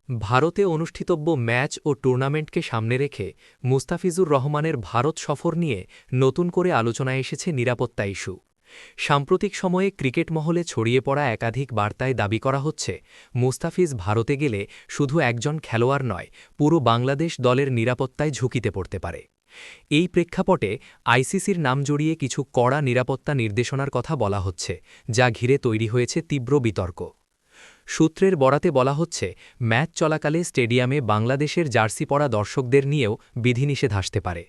ভারতে অনুষ্ঠিতব্য ম্যাচ ও টুর্নামেন্টকে সামনে রেখে মুস্তাফিজুর রহমানের ভারত সফর নিয়ে নতুন করে আলোচনায় এসেছে নিরাপত্তা ইস্যু। সাম্প্রতিক সময়ে ক্রিকেট মহলে ছড়িয়ে পড়া একাধিক বার্তায় দাবি করা হচ্ছে মুস্তাফিজ ভারতে গেলে শুধু একজন খেলোয়াড় নয়, পুরো বাংলাদেশ দলের নিরাপত্তায় ঝুঁকিতে পড়তে পারে। এই প্রেক্ষাপটে আইসিসির নাম জড়িয়ে কিছু কড়া নিরাপত্তা নির্দেশনার কথা বলা হচ্ছে, যা ঘিরে তৈরি হয়েছে তীব্র বিতর্ক। সূত্রের বরাতে বলা হচ্ছে, ম্যাচ চলাকালে স্টেডিয়ামে বাংলাদেশের জার্সি পরা দর্শকদের নিয়েও বিধিনিষেধ আসতে পারে।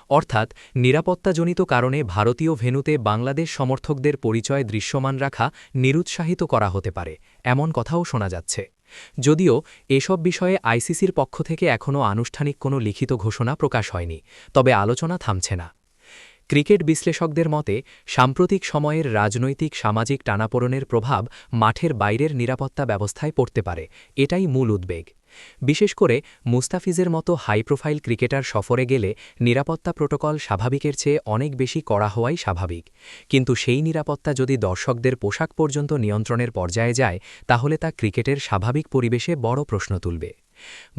অর্থাৎ নিরাপত্তাজনিত কারণে ভারতীয় ভেন্যুতে বাংলাদেশ সমর্থকদের পরিচয় দৃশ্যমান রাখা নিরুৎসাহিত করা হতে পারে, এমন কথাও শোনা যাচ্ছে। যদিও এসব বিষয়ে আইসিসির পক্ষ থেকে এখনও আনুষ্ঠানিক কোনো লিখিত ঘোষণা প্রকাশ হয়নি, তবে আলোচনা থামছে না। ক্রিকেট বিশ্লেষকদের মতে সাম্প্রতিক সময়ের রাজনৈতিক সামাজিক টানাপোড়েনের প্রভাব মাঠের বাইরের নিরাপত্তা ব্যবস্থায় পড়তে পারে, এটাই মূল উদ্বেগ। বিশেষ করে মুস্তাফিজের মতো হাই প্রোফাইল ক্রিকেটার সফরে গেলে নিরাপত্তা প্রোটোকল স্বাভাবিকের চেয়ে অনেক বেশি কড়া হওয়াই স্বাভাবিক। কিন্তু সেই নিরাপত্তা যদি দর্শকদের পোশাক পর্যন্ত নিয়ন্ত্রণের পর্যায়ে যায়, তাহলে তা ক্রিকেটের স্বাভাবিক পরিবেশে বড় প্রশ্ন তুলবে।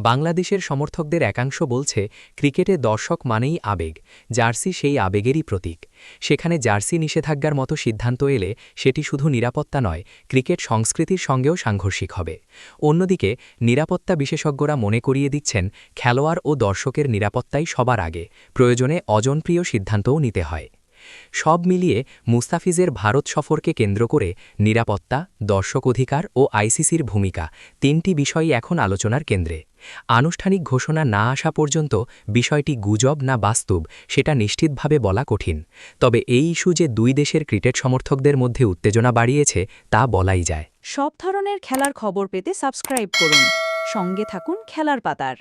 বাংলাদেশের সমর্থকদের একাংশ বলছে, ক্রিকেটে দর্শক মানেই আবেগ, জার্সি সেই আবেগেরই প্রতীক। সেখানে জার্সি নিষেধাজ্ঞার মতো সিদ্ধান্ত এলে সেটি শুধু নিরাপত্তা নয়, ক্রিকেট সংস্কৃতির সঙ্গেও সাংঘর্ষিক হবে। অন্যদিকে নিরাপত্তা বিশেষজ্ঞরা মনে করিয়ে দিচ্ছেন, খেলোয়াড় ও দর্শকের নিরাপত্তাই সবার আগে, প্রয়োজনে অজনপ্রিয় সিদ্ধান্তও নিতে হয়। সব মিলিয়ে মুস্তাফিজের ভারত সফরকে কেন্দ্র করে নিরাপত্তা, দর্শক অধিকার ও আইসিসির ভূমিকা, তিনটি বিষয়ই এখন আলোচনার কেন্দ্রে। আনুষ্ঠানিক ঘোষণা না আসা পর্যন্ত বিষয়টি গুজব না বাস্তব সেটা নিশ্চিতভাবে বলা কঠিন। তবে এই ইস্যু যে দুই দেশের ক্রিকেট সমর্থকদের মধ্যে উত্তেজনা বাড়িয়েছে তা বলাই যায়। সব ধরনের খেলার খবর পেতে সাবস্ক্রাইব করুন। সঙ্গে থাকুন খেলার পাতার।